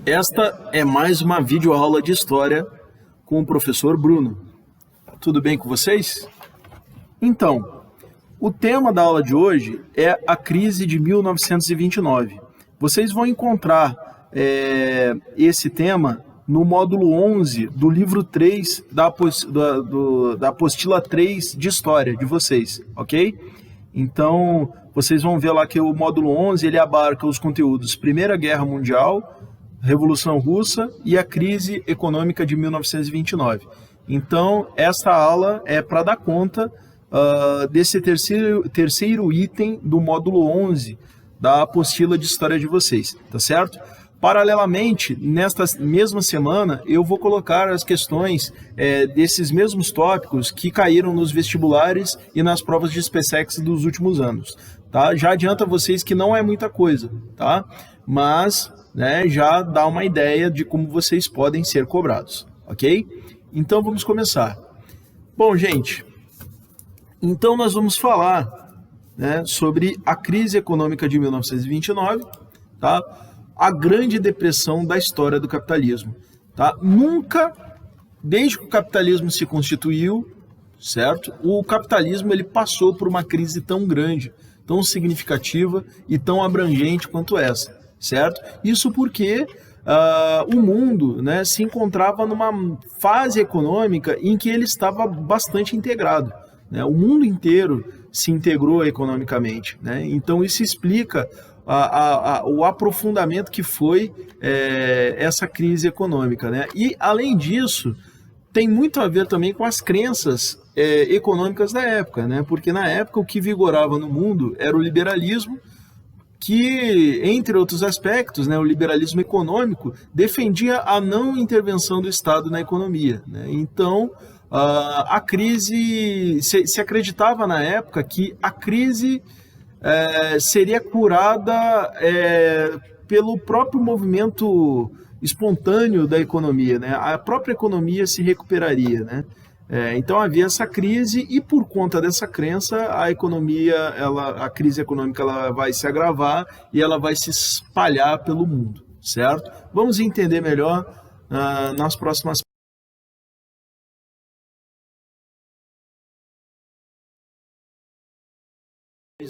Esta é mais uma videoaula de história com o professor Bruno. Tudo bem com vocês? Então, o tema da aula de hoje é a crise de 1929. Vocês vão encontrar esse tema no módulo 11 do livro 3 da apostila 3 de história de vocês, ok? Então, vocês vão ver lá que o módulo 11 ele abarca os conteúdos Primeira Guerra Mundial, Revolução Russa e a crise econômica de 1929. Então, essa aula é para dar conta desse terceiro item do módulo 11 da apostila de história de vocês, tá certo? Paralelamente, nesta mesma semana, eu vou colocar as questões desses mesmos tópicos que caíram nos vestibulares e nas provas de SPSEC dos últimos anos, tá? Já adianta a vocês que não é muita coisa, tá? Mas já dá uma ideia de como vocês podem ser cobrados, ok? Então vamos começar. Bom, gente, então nós vamos falar sobre a crise econômica de 1929, tá? A grande depressão da história do capitalismo, tá? Nunca, desde que o capitalismo se constituiu, certo? O capitalismo ele passou por uma crise tão grande, tão significativa e tão abrangente quanto essa, certo? Isso porque o mundo se encontrava numa fase econômica em que ele estava bastante integrado. O mundo inteiro se integrou economicamente. Então isso explica o aprofundamento que foi essa crise econômica. E, além disso, tem muito a ver também com as crenças econômicas da época, porque na época o que vigorava no mundo era o liberalismo, que, entre outros aspectos, o liberalismo econômico defendia a não intervenção do Estado na economia. Então, a crise, se acreditava na época que a crise seria curada pelo próprio movimento espontâneo da economia, a própria economia se recuperaria, então havia essa crise e por conta dessa crença a crise econômica ela vai se agravar e ela vai se espalhar pelo mundo, certo? Vamos entender melhor nas próximas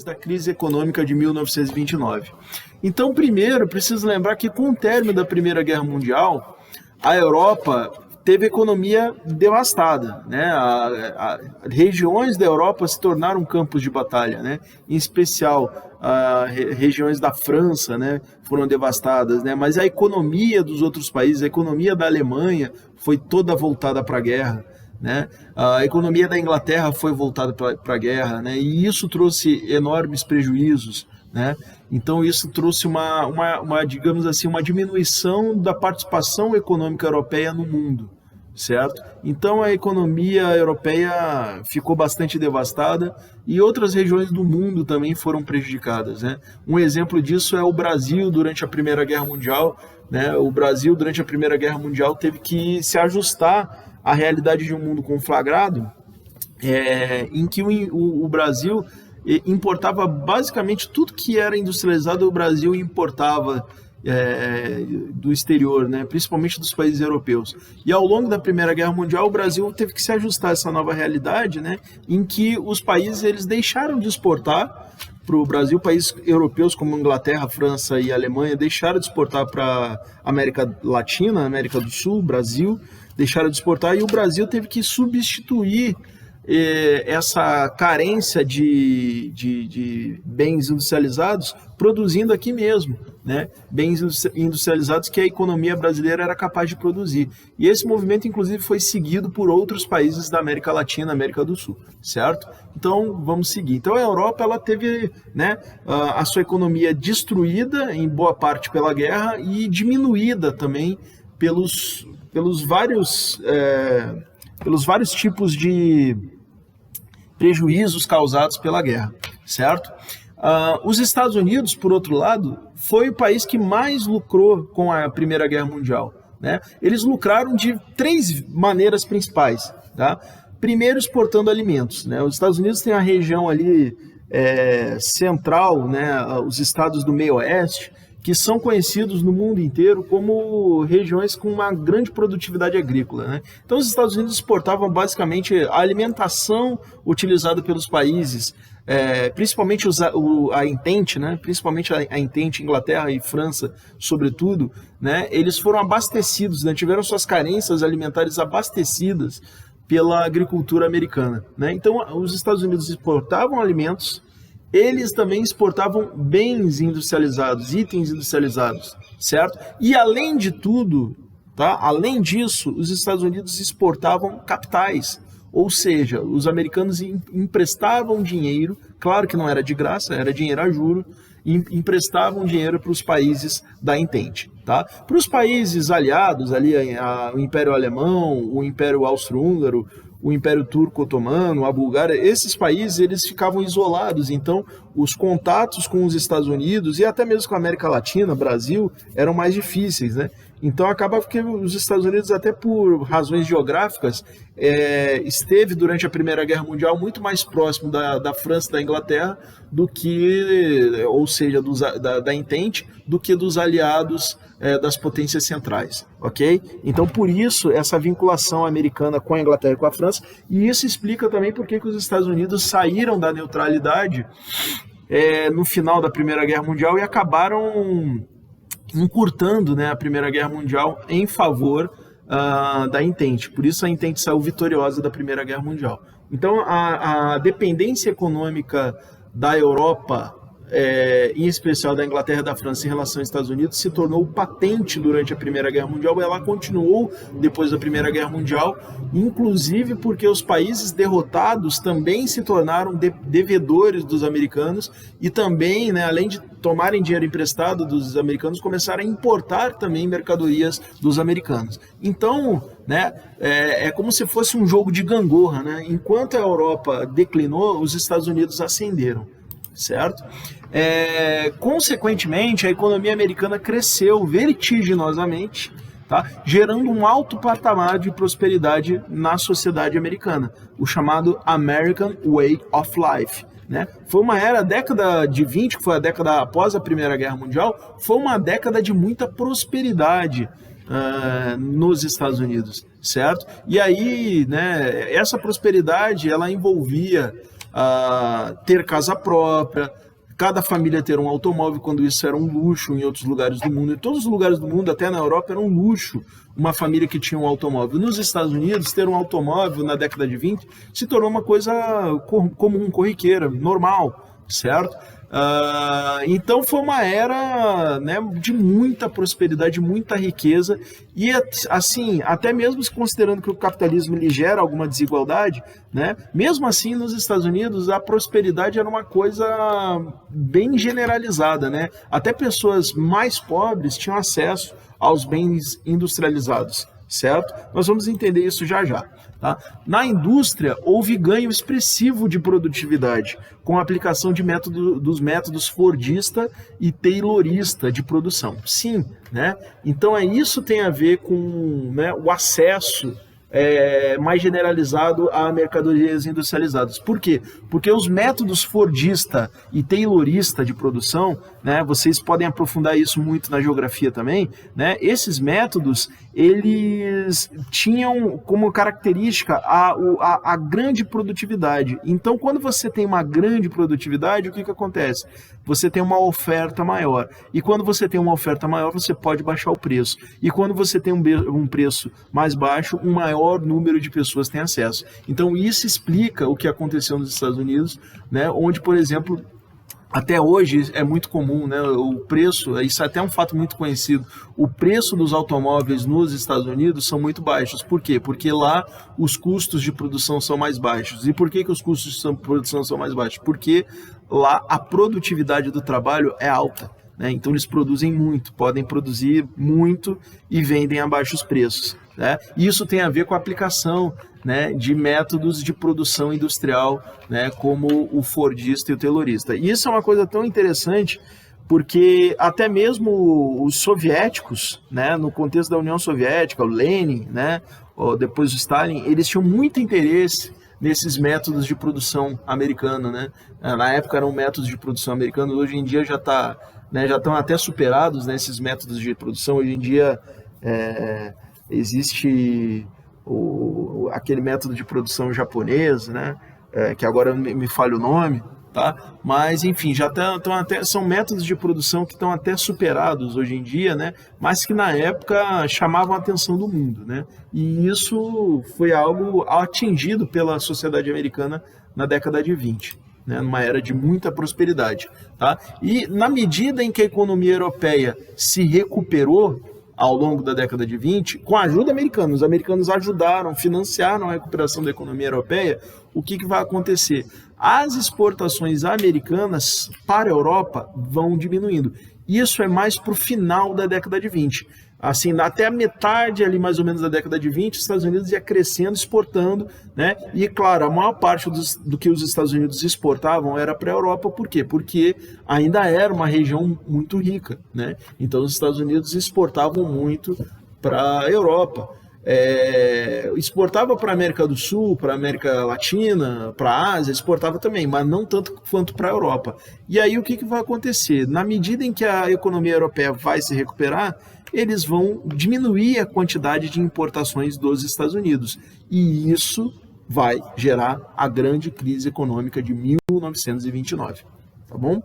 da crise econômica de 1929. Então, primeiro, preciso lembrar que com o término da Primeira Guerra Mundial, a Europa teve economia devastada, regiões da Europa se tornaram campos de batalha, em especial regiões da França, foram devastadas, mas a economia dos outros países, a economia da Alemanha foi toda voltada para a guerra, a economia da Inglaterra foi voltada para a guerra, e isso trouxe enormes prejuízos, Então isso trouxe digamos assim, uma diminuição da participação econômica europeia no mundo, certo? Então a economia europeia ficou bastante devastada e outras regiões do mundo também foram prejudicadas, Um exemplo disso é o Brasil durante a Primeira Guerra Mundial, O Brasil durante a Primeira Guerra Mundial teve que se ajustar à realidade de um mundo conflagrado, em que o Brasil importava basicamente tudo que era industrializado, o Brasil importava do exterior, principalmente dos países europeus. E ao longo da Primeira Guerra Mundial, o Brasil teve que se ajustar a essa nova realidade, em que os países eles deixaram de exportar para o Brasil, países europeus como Inglaterra, França e Alemanha deixaram de exportar para a América Latina, América do Sul, Brasil, deixaram de exportar e o Brasil teve que substituir essa carência de bens industrializados produzindo aqui mesmo, bens industrializados que a economia brasileira era capaz de produzir. E esse movimento, inclusive, foi seguido por outros países da América Latina, América do Sul, certo? Então, vamos seguir. Então, a Europa ela teve a sua economia destruída, em boa parte pela guerra, e diminuída também pelos vários tipos de prejuízos causados pela guerra, certo? Os Estados Unidos, por outro lado, foi o país que mais lucrou com a Primeira Guerra Mundial, Eles lucraram de 3 maneiras principais, tá? Primeiro, exportando alimentos, Os Estados Unidos têm a região ali central, os estados do meio oeste, que são conhecidos no mundo inteiro como regiões com uma grande produtividade agrícola, né? Então os Estados Unidos exportavam basicamente a alimentação utilizada pelos países, principalmente a Entente, né? Principalmente a Entente, Inglaterra e França, sobretudo, né? Eles foram abastecidos, né? Tiveram suas carências alimentares abastecidas pela agricultura americana, né? Então os Estados Unidos exportavam alimentos, eles também exportavam bens industrializados, itens industrializados, certo? E além de tudo, tá? Além disso, os Estados Unidos exportavam capitais, ou seja, os americanos emprestavam dinheiro, claro que não era de graça, era dinheiro a juro, emprestavam dinheiro para os países da Entente, tá? Para os países aliados, ali, o Império Alemão, o Império Austro-Húngaro, o Império Turco-Otomano, a Bulgária, esses países eles ficavam isolados, então os contatos com os Estados Unidos e até mesmo com a América Latina, Brasil, eram mais difíceis, né? Então acaba que os Estados Unidos, até por razões geográficas, esteve durante a Primeira Guerra Mundial muito mais próximo da França e da Inglaterra do que, ou seja, da Entente, do que dos aliados das potências centrais, ok? Então por isso essa vinculação americana com a Inglaterra e com a França, e isso explica também por que os Estados Unidos saíram da neutralidade no final da Primeira Guerra Mundial e acabaram encurtando, né, a Primeira Guerra Mundial em favor da Entente. Por isso a Entente saiu vitoriosa da Primeira Guerra Mundial. Então a dependência econômica da Europa, em especial da Inglaterra e da França em relação aos Estados Unidos, se tornou patente durante a Primeira Guerra Mundial, e ela continuou depois da Primeira Guerra Mundial, inclusive porque os países derrotados também se tornaram devedores dos americanos e também, né, além de tomarem dinheiro emprestado dos americanos, começaram a importar também mercadorias dos americanos. Então, né, é como se fosse um jogo de gangorra, né? Enquanto a Europa declinou, os Estados Unidos ascenderam, certo? Consequentemente, a economia americana cresceu vertiginosamente, tá? Gerando um alto patamar de prosperidade na sociedade americana, o chamado American Way of Life, né? Foi uma era, a década de 20, que foi a década após a Primeira Guerra Mundial, foi uma década de muita prosperidade nos Estados Unidos, certo? E aí, né, essa prosperidade, ela envolvia ter casa própria, cada família ter um automóvel, quando isso era um luxo em outros lugares do mundo. Em todos os lugares do mundo, até na Europa, era um luxo uma família que tinha um automóvel. Nos Estados Unidos, ter um automóvel na década de 20 se tornou uma coisa comum, corriqueira, normal, certo? Então foi uma era, né, de muita prosperidade, muita riqueza, e assim, até mesmo considerando que o capitalismo ele gera alguma desigualdade, né, mesmo assim nos Estados Unidos a prosperidade era uma coisa bem generalizada, né? Até pessoas mais pobres tinham acesso aos bens industrializados, certo? Nós vamos entender isso já já. Tá? Na indústria, houve ganho expressivo de produtividade, com a aplicação dos métodos fordista e taylorista de produção. Sim, né? Então isso tem a ver com, né, o acesso mais generalizado a mercadorias industrializadas. Por quê? Porque os métodos fordista e taylorista de produção, né, vocês podem aprofundar isso muito na geografia também, né, esses métodos, eles tinham como característica a grande produtividade. Então, quando você tem uma grande produtividade, o que acontece? Você tem uma oferta maior. E quando você tem uma oferta maior, você pode baixar o preço. E quando você tem um preço mais baixo, um maior número de pessoas tem acesso. Então, isso explica o que aconteceu nos Estados Unidos, né, onde, por exemplo, até hoje é muito comum, né, o preço, isso é até um fato muito conhecido, o preço dos automóveis nos Estados Unidos são muito baixos. Por quê? Porque lá os custos de produção são mais baixos. E por que os custos de produção são mais baixos? Porque lá a produtividade do trabalho é alta, né? Então eles produzem muito, podem produzir muito e vendem a baixos preços, né? Isso tem a ver com a aplicação, né, de métodos de produção industrial, né, como o fordista e o taylorista. E isso é uma coisa tão interessante, porque até mesmo os soviéticos, né, no contexto da União Soviética, o Lenin, né, depois o Stalin, eles tinham muito interesse nesses métodos de produção americana, né? Na época eram métodos de produção americanos, hoje em dia já está né, já estão até superados, né, esses métodos de produção. Hoje em dia existe aquele método de produção japonês, né, que agora me falha o nome, tá? Mas enfim, já estão até, são métodos de produção que estão até superados hoje em dia, né? Mas que na época chamavam a atenção do mundo, né? E isso foi algo atingido pela sociedade americana na década de 20, né? Numa era de muita prosperidade, tá? E na medida em que a economia europeia se recuperou ao longo da década de 20, com a ajuda americana, os americanos ajudaram, financiaram a recuperação da economia europeia, o que vai acontecer? As exportações americanas para a Europa vão diminuindo. Isso é mais para o final da década de 20. Assim, até a metade ali mais ou menos da década de 20, os Estados Unidos ia crescendo, exportando, né? E claro, a maior parte do que os Estados Unidos exportavam era para a Europa, por quê? Porque ainda era uma região muito rica, né? Então os Estados Unidos exportavam muito para a Europa. Exportava para a América do Sul, para a América Latina, para a Ásia, exportava também, mas não tanto quanto para a Europa. E aí o que vai acontecer? Na medida em que a economia europeia vai se recuperar, eles vão diminuir a quantidade de importações dos Estados Unidos. E isso vai gerar a grande crise econômica de 1929. Tá bom?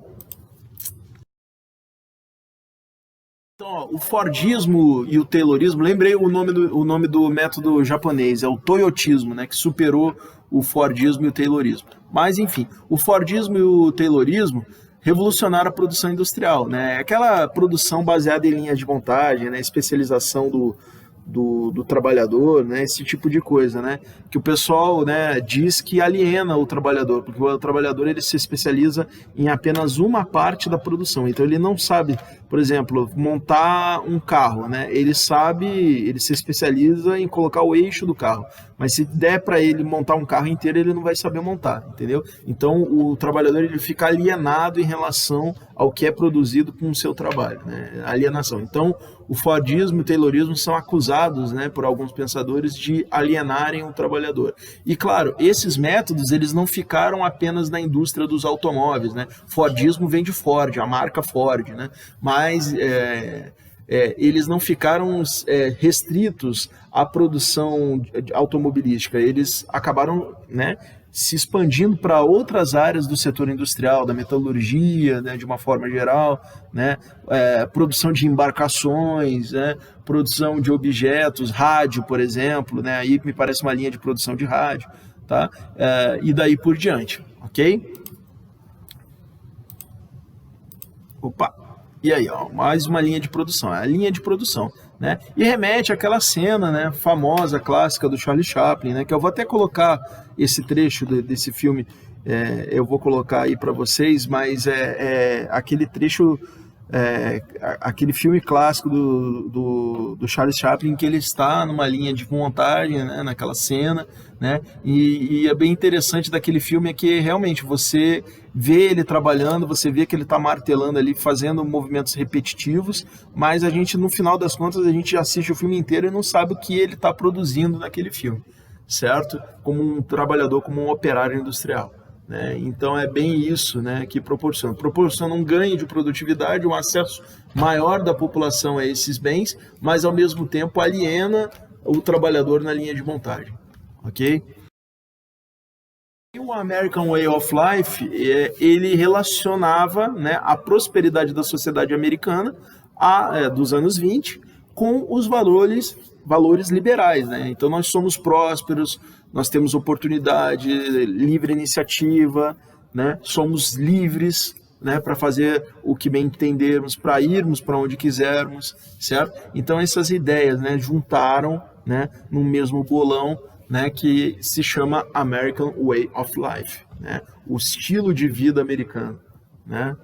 Então, ó, o Fordismo e o Taylorismo, lembrei o nome do método japonês, é o Toyotismo, né, que superou o Fordismo e o Taylorismo. Mas, enfim, o Fordismo e o Taylorismo revolucionaram a produção industrial, né? Aquela produção baseada em linhas de montagem, né? Especialização do trabalhador, né? Esse tipo de coisa, né? Que o pessoal, né, diz que aliena o trabalhador, porque o trabalhador ele se especializa em apenas uma parte da produção, então ele não sabe, por exemplo, montar um carro, né? Ele se especializa em colocar o eixo do carro, mas se der para ele montar um carro inteiro, ele não vai saber montar, entendeu? Então o trabalhador ele fica alienado em relação ao que é produzido com o seu trabalho, né? Alienação. Então o Fordismo e o Taylorismo são acusados, né, por alguns pensadores de alienarem o trabalhador. E claro, esses métodos eles não ficaram apenas na indústria dos automóveis, né? Fordismo vem de Ford, a marca Ford, né? Mas eles não ficaram restritos à produção automobilística, eles acabaram, né, se expandindo para outras áreas do setor industrial, da metalurgia, né, de uma forma geral, né, produção de embarcações, né, produção de objetos, rádio, por exemplo, né, aí me parece uma linha de produção de rádio, tá? E daí por diante, ok? Opa! E aí, ó, mais uma linha de produção, a linha de produção, né? E remete àquela cena, né, famosa, clássica do Charlie Chaplin, né, que eu vou até colocar esse trecho desse filme, eu vou colocar aí para vocês, mas aquele trecho, aquele filme clássico do Charlie Chaplin, que ele está numa linha de montagem, né, naquela cena, né, e é bem interessante daquele filme é que realmente você vê ele trabalhando, você vê que ele está martelando ali, fazendo movimentos repetitivos, mas a gente, no final das contas, a gente assiste o filme inteiro e não sabe o que ele está produzindo naquele filme, certo? Como um trabalhador, como um operário industrial, né? Então é bem isso, né, que proporciona um ganho de produtividade, um acesso maior da população a esses bens, mas ao mesmo tempo aliena o trabalhador na linha de montagem, ok? E o American Way of Life, ele relacionava, né, a prosperidade da sociedade americana dos anos 20 com os valores liberais, né? Então nós somos prósperos, nós temos oportunidade, livre iniciativa, né? Somos livres, né, para fazer o que bem entendermos, para irmos para onde quisermos, certo? Então essas ideias, né, juntaram, né, no mesmo bolão, né, que se chama American Way of Life, né, o estilo de vida americano, né?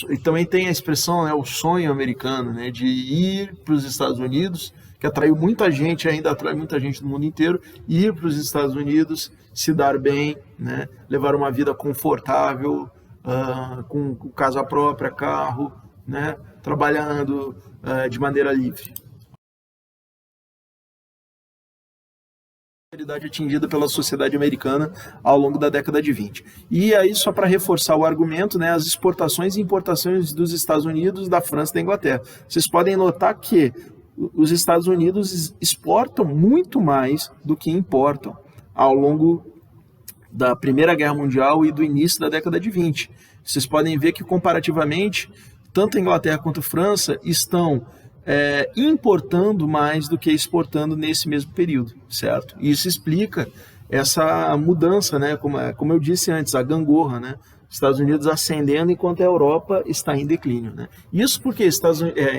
E também tem a expressão, né, o sonho americano, né, de ir para os Estados Unidos, que atraiu muita gente, ainda atrai muita gente do mundo inteiro, ir para os Estados Unidos, se dar bem, né, levar uma vida confortável, com casa própria, carro, né, trabalhando de maneira livre. atingida pela sociedade americana ao longo da década de 20. E aí, só para reforçar o argumento, né, as exportações e importações dos Estados Unidos, da França e da Inglaterra. Vocês podem notar que os Estados Unidos exportam muito mais do que importam ao longo da Primeira Guerra Mundial e do início da década de 20. Vocês podem ver que, comparativamente, tanto a Inglaterra quanto a França estão importando mais do que exportando nesse mesmo período, certo? E isso explica essa mudança, né? Como eu disse antes, a gangorra, né? Estados Unidos ascendendo enquanto a Europa está em declínio, né? Isso porque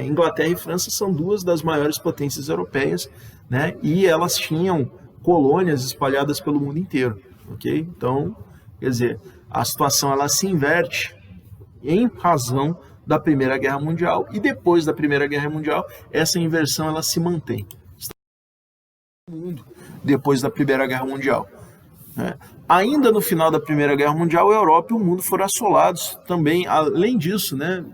Inglaterra e França são duas das maiores potências europeias, né? E elas tinham colônias espalhadas pelo mundo inteiro, ok? Então, quer dizer, a situação ela se inverte em razão da Primeira Guerra Mundial, e depois da Primeira Guerra Mundial, essa inversão ela se mantém. Depois da Primeira Guerra Mundial. Ainda no final da Primeira Guerra Mundial, a Europa e o mundo foram assolados também, além disso, né,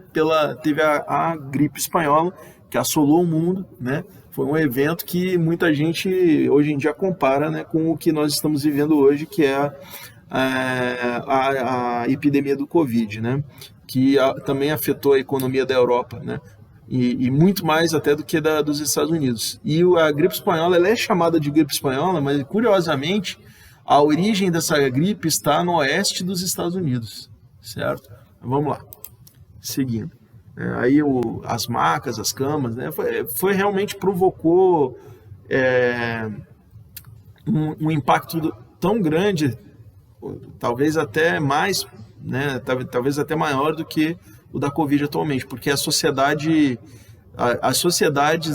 teve a gripe espanhola, que assolou o mundo, né? Foi um evento que muita gente hoje em dia compara, né, com o que nós estamos vivendo hoje, que é a epidemia do Covid, né? Que também afetou a economia da Europa, né? E muito mais até do que dos Estados Unidos. E a gripe espanhola, ela é chamada de gripe espanhola, mas curiosamente a origem dessa gripe está no oeste dos Estados Unidos, certo? Vamos lá, seguindo. Aí as macas, as camas, né? Foi realmente provocou um impacto tão grande, talvez até mais, né, talvez até maior do que o da Covid atualmente, porque as sociedades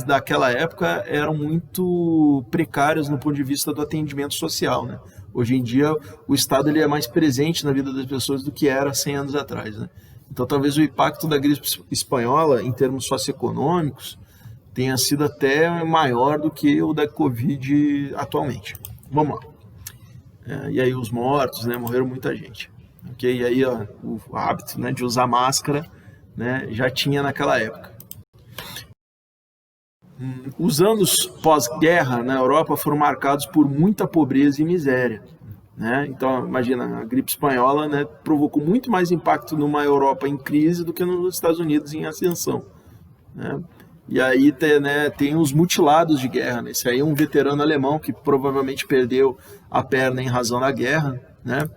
daquela época eram muito precárias no ponto de vista do atendimento social, né? Hoje em dia o Estado ele é mais presente na vida das pessoas do que era 100 anos atrás, né? Então talvez o impacto da gripe espanhola em termos socioeconômicos tenha sido até maior do que o da Covid atualmente. Vamos lá. E aí os mortos, né, morreram muita gente. Okay? E aí o hábito, né, de usar máscara, né, já tinha naquela época. Os anos pós-guerra na Europa foram marcados por muita pobreza e miséria, né? Então, imagina, a gripe espanhola, né, provocou muito mais impacto numa Europa em crise do que nos Estados Unidos em ascensão, né? E aí tem os mutilados de guerra, né? Esse aí é um veterano alemão que provavelmente perdeu a perna em razão da guerra, né?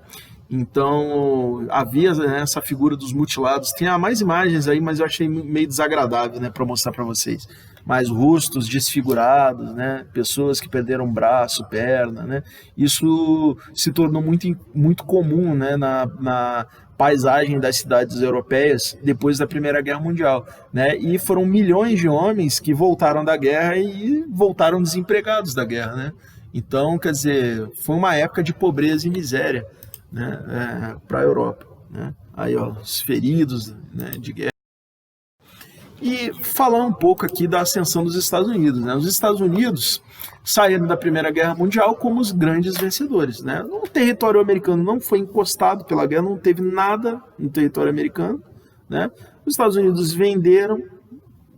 Então havia, né, essa figura dos mutilados. Tem mais imagens aí, mas eu achei meio desagradável, né, para mostrar para vocês. Mais rostos desfigurados, né, pessoas que perderam braço, perna, né? Isso se tornou muito comum, né, na paisagem das cidades europeias depois da Primeira Guerra Mundial, né? E foram milhões de homens que voltaram da guerra e voltaram desempregados da guerra, né? Então, quer dizer, foi uma época de pobreza e miséria, né, para a Europa, né? Aí, ó, os feridos, né, de guerra. E falar um pouco aqui da ascensão dos Estados Unidos, né? Os Estados Unidos saíram da Primeira Guerra Mundial como os grandes vencedores, né? O território americano não foi encostado pela guerra, não teve nada no território americano, né? Os Estados Unidos venderam,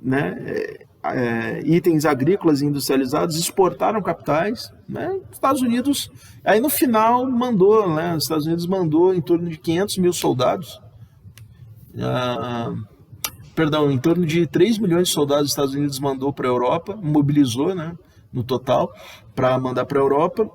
né, itens agrícolas e industrializados, exportaram capitais, né? Os Estados Unidos, aí no final os Estados Unidos mandou em torno de 500 mil soldados, em torno de 3 milhões de soldados os Estados Unidos mandou para a Europa, mobilizou, né, no total, para mandar para a Europa.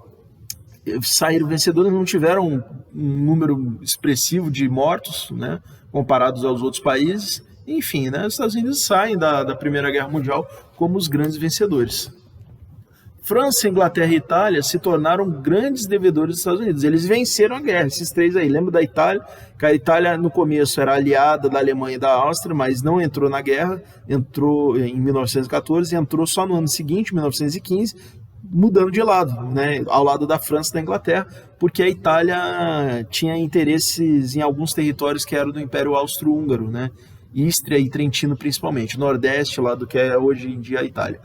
Saíram vencedores, não tiveram um número expressivo de mortos, né, comparados aos outros países. Enfim, né, os Estados Unidos saem da Primeira Guerra Mundial como os grandes vencedores. França, Inglaterra e Itália se tornaram grandes devedores dos Estados Unidos. Eles venceram a guerra, esses três aí. Lembra da Itália? Que a Itália, no começo, era aliada da Alemanha e da Áustria, mas não entrou na guerra. Entrou em 1914 e entrou só no ano seguinte, 1915, mudando de lado, né, ao lado da França e da Inglaterra, porque a Itália tinha interesses em alguns territórios que eram do Império Austro-Húngaro, né? Istria e Trentino principalmente, nordeste lá do que é hoje em dia a Itália.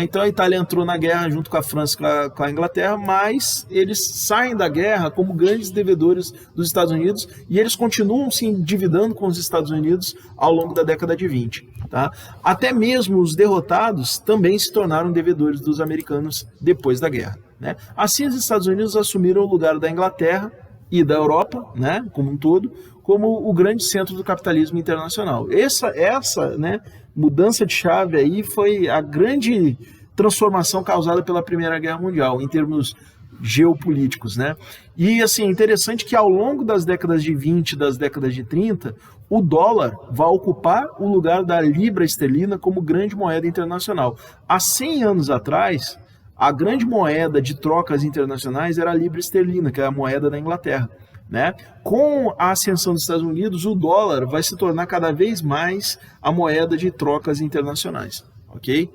Então a Itália entrou na guerra junto com a França e com a Inglaterra, mas eles saem da guerra como grandes devedores dos Estados Unidos e eles continuam se endividando com os Estados Unidos ao longo da década de 20. Tá? Até mesmo os derrotados também se tornaram devedores dos americanos depois da guerra. né? Assim, os Estados Unidos assumiram o lugar da Inglaterra e da Europa, né, como um todo, como o grande centro do capitalismo internacional. Essa, né, mudança de chave aí foi a grande transformação causada pela Primeira Guerra Mundial, em termos geopolíticos, né? E, assim, interessante que ao longo das décadas de 20, das décadas de 30, o dólar vai ocupar o lugar da libra esterlina como grande moeda internacional. Há 100 anos atrás, a grande moeda de trocas internacionais era a libra esterlina, que é a moeda da Inglaterra, né? Com a ascensão dos Estados Unidos, o dólar vai se tornar cada vez mais a moeda de trocas internacionais, ok?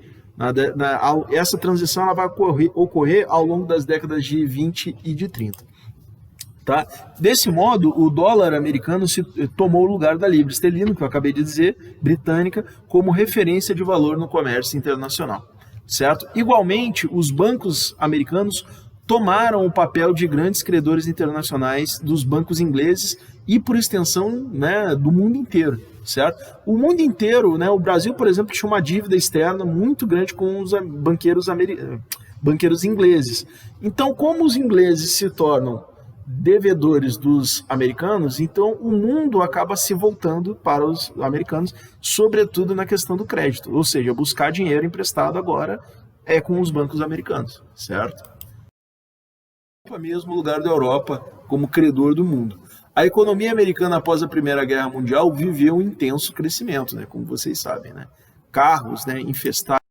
Essa transição ela vai ocorrer ao longo das décadas de 20 e de 30. Tá? Desse modo, o dólar americano tomou o lugar da libra esterlina, que eu acabei de dizer, britânica, como referência de valor no comércio internacional. Certo? Igualmente, os bancos americanos tomaram o papel de grandes credores internacionais dos bancos ingleses e, por extensão, né, do mundo inteiro. Certo? O mundo inteiro, né, o Brasil, por exemplo, tinha uma dívida externa muito grande com os banqueiros ingleses. Então, como os ingleses se tornam devedores dos americanos, então o mundo acaba se voltando para os americanos, sobretudo na questão do crédito, ou seja, buscar dinheiro emprestado agora é com os bancos americanos, certo? Mesmo lugar da Europa como credor do mundo. A economia americana após a Primeira Guerra Mundial viveu um intenso crescimento, né, como vocês sabem, né? Carros, né, infestados.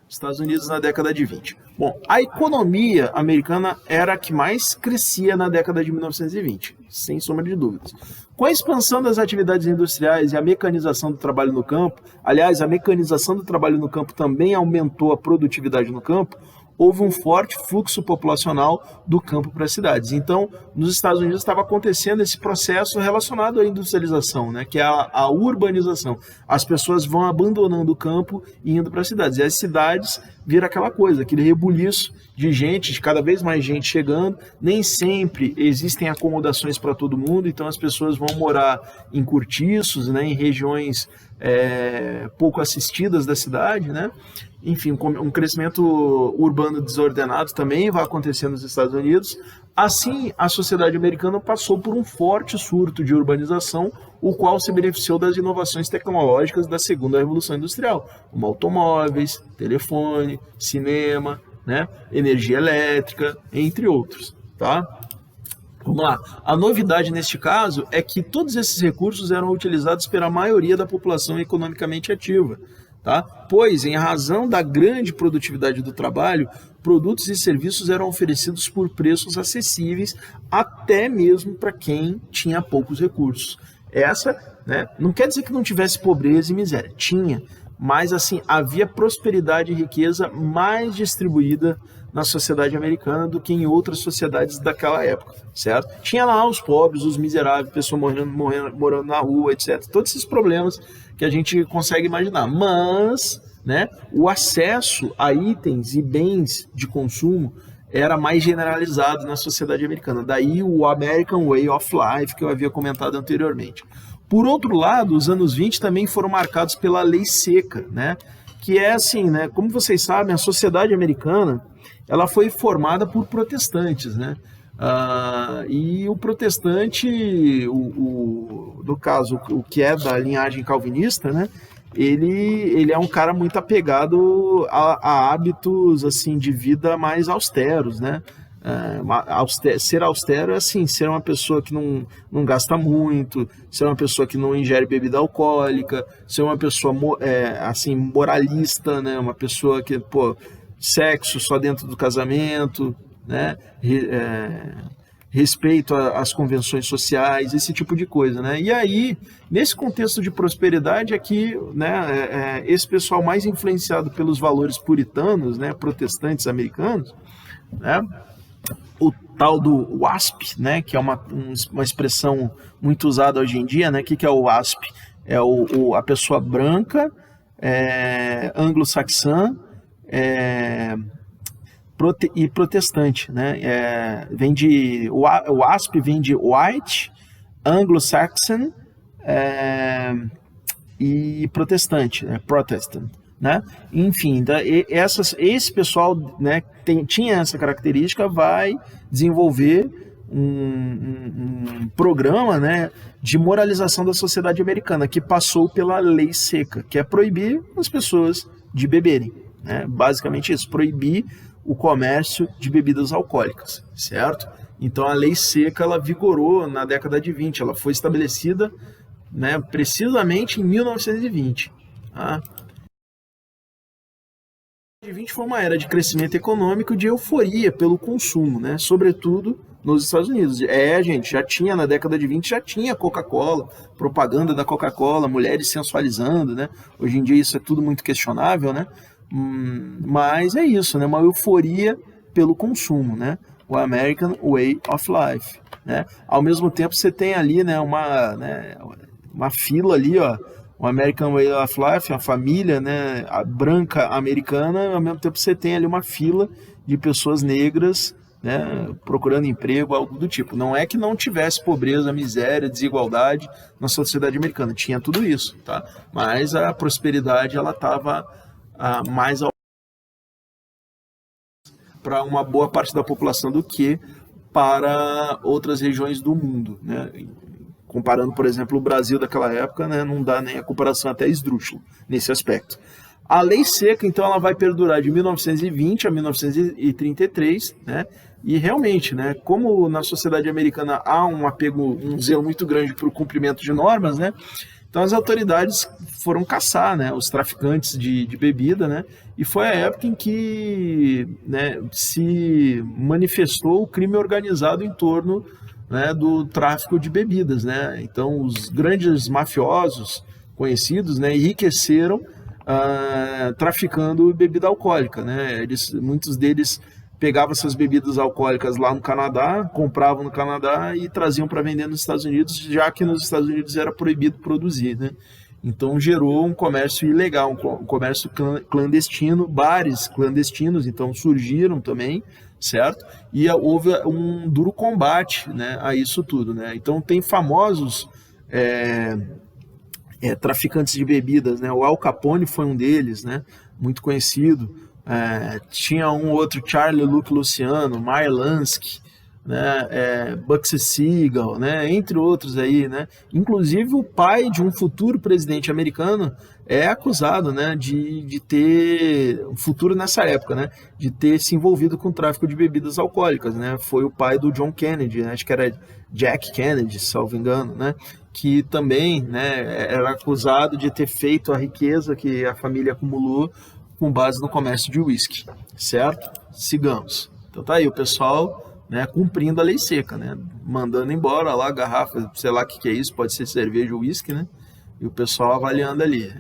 Estados Unidos na década de 20. Bom, a economia americana era a que mais crescia na década de 1920, sem sombra de dúvidas. Com a expansão das atividades industriais e a mecanização do trabalho no campo, aliás, a mecanização do trabalho no campo também aumentou a produtividade no campo, houve um forte fluxo populacional do campo para as cidades. Então, nos Estados Unidos estava acontecendo esse processo relacionado à industrialização, né, que é a urbanização. As pessoas vão abandonando o campo e indo para as cidades. E as cidades viram aquela coisa, aquele rebuliço de gente, de cada vez mais gente chegando. Nem sempre existem acomodações para todo mundo, então as pessoas vão morar em cortiços, né, em regiões pouco assistidas da cidade, né? Enfim, um crescimento urbano desordenado também vai acontecer nos Estados Unidos. Assim, a sociedade americana passou por um forte surto de urbanização, o qual se beneficiou das inovações tecnológicas da segunda revolução industrial, como automóveis, telefone, cinema, né, energia elétrica, entre outros, tá? Vamos lá. A novidade neste caso é que todos esses recursos eram utilizados pela maioria da população economicamente ativa, tá? Pois, em razão da grande produtividade do trabalho, produtos e serviços eram oferecidos por preços acessíveis até mesmo para quem tinha poucos recursos. Né, não quer dizer que não tivesse pobreza e miséria, tinha, mas assim, havia prosperidade e riqueza mais distribuída na sociedade americana do que em outras sociedades daquela época, certo? Tinha lá os pobres, os miseráveis, pessoas morando na rua, etc. Todos esses problemas que a gente consegue imaginar, mas, né, o acesso a itens e bens de consumo era mais generalizado na sociedade americana. Daí o American Way of Life, que eu havia comentado anteriormente. Por outro lado, os anos 20 também foram marcados pela lei seca, né? Que é assim, né? Como vocês sabem, a sociedade americana ela foi formada por protestantes, né? E o protestante, no caso, o que é da linhagem calvinista, né? Ele é um cara muito apegado a hábitos assim de vida mais austeros, né? Ser austero é assim, ser uma pessoa que não gasta muito, ser uma pessoa que não ingere bebida alcoólica, ser uma pessoa assim, moralista, né? Uma pessoa que, sexo só dentro do casamento, né? Respeito às convenções sociais, esse tipo de coisa, né? E aí, nesse contexto de prosperidade aqui, né, esse pessoal mais influenciado pelos valores puritanos, né, protestantes americanos, né, o tal do WASP, né, que é uma expressão muito usada hoje em dia, né? O que é o WASP? É a pessoa branca, anglo-saxã, e protestante, né? O WASP vem de White, Anglo-Saxon e protestante, né? Protestant, né? Enfim, esse pessoal, né, tinha essa característica, vai desenvolver um programa, né, de moralização da sociedade americana, que passou pela lei seca, que é proibir as pessoas de beberem, né? Basicamente isso, proibir o comércio de bebidas alcoólicas, certo? Então a lei seca, ela vigorou na década de 20, ela foi estabelecida, né, precisamente em 1920. Tá? A 20 foi uma era de crescimento econômico e de euforia pelo consumo, né? Sobretudo nos Estados Unidos. Gente, já tinha, na década de 20, já tinha Coca-Cola, propaganda da Coca-Cola, mulheres sensualizando, né? Hoje em dia isso é tudo muito questionável, né? Mas é isso, né? Uma euforia pelo consumo, né? O American Way of Life, né? Ao mesmo tempo você tem ali, né, uma fila ali, ó, o American Way of Life, a família, né, a branca americana, ao mesmo tempo você tem ali uma fila de pessoas negras, né, procurando emprego, algo do tipo. Não é que não tivesse pobreza, miséria, desigualdade na sociedade americana, tinha tudo isso, tá? Mas a prosperidade, ela estava mais para uma boa parte da população do que para outras regiões do mundo, né? Comparando, por exemplo, o Brasil daquela época, né, não dá nem a comparação, até esdrúxula nesse aspecto. A lei seca, então, ela vai perdurar de 1920 a 1933, né? E realmente, né, como na sociedade americana há um apego, um zelo muito grande para o cumprimento de normas, né? Então as autoridades foram caçar, né, os traficantes de bebida, né? E foi a época em que, né, se manifestou o crime organizado em torno, né, do tráfico de bebidas, né? Então os grandes mafiosos conhecidos, né, enriqueceram traficando bebida alcoólica, né? Muitos deles pegavam essas bebidas alcoólicas lá no Canadá, compravam no Canadá e traziam para vender nos Estados Unidos, já que nos Estados Unidos era proibido produzir, né? Então gerou um comércio ilegal, um comércio clandestino, bares clandestinos, então surgiram também, certo? E houve um duro combate, né, a isso tudo, né? Então tem famosos traficantes de bebidas, né? O Al Capone foi um deles, né? Muito conhecido. Tinha um outro, Charlie Luke Luciano, Meyer Lansky, né? Bugsy Siegel, né? Entre outros aí, né? Inclusive o pai de um futuro presidente americano é acusado, né, de ter um futuro nessa época, né, de ter se envolvido com o tráfico de bebidas alcoólicas, né? Foi o pai do John Kennedy, né? Acho que era Jack Kennedy, salvo engano, né? Que também, né, era acusado de ter feito a riqueza que a família acumulou com base no comércio de uísque, certo? Sigamos. Então tá aí o pessoal, né, cumprindo a lei seca, né, mandando embora lá a garrafa, sei lá o que é isso, pode ser cerveja ou uísque, né? E o pessoal avaliando ali,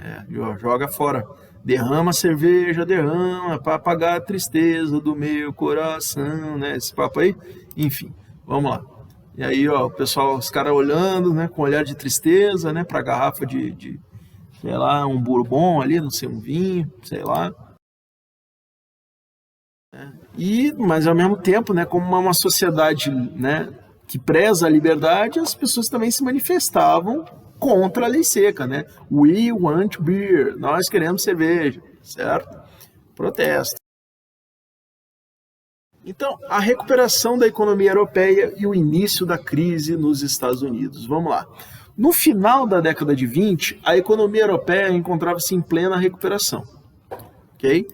joga fora, derrama a cerveja, derrama para apagar a tristeza do meu coração, né? Esse papo aí, enfim, vamos lá. E aí, ó, o pessoal, os caras olhando, né, com olhar de tristeza, né, para a garrafa de, sei lá, um bourbon ali, não sei, um vinho, sei lá. Mas ao mesmo tempo, né, como uma sociedade, né, que preza a liberdade, as pessoas também se manifestavam contra a lei seca, né? We want beer, nós queremos cerveja, certo? Protesto. Então, a recuperação da economia europeia e o início da crise nos Estados Unidos. Vamos lá. No final da década de 20, a economia europeia encontrava-se em plena recuperação. Ok?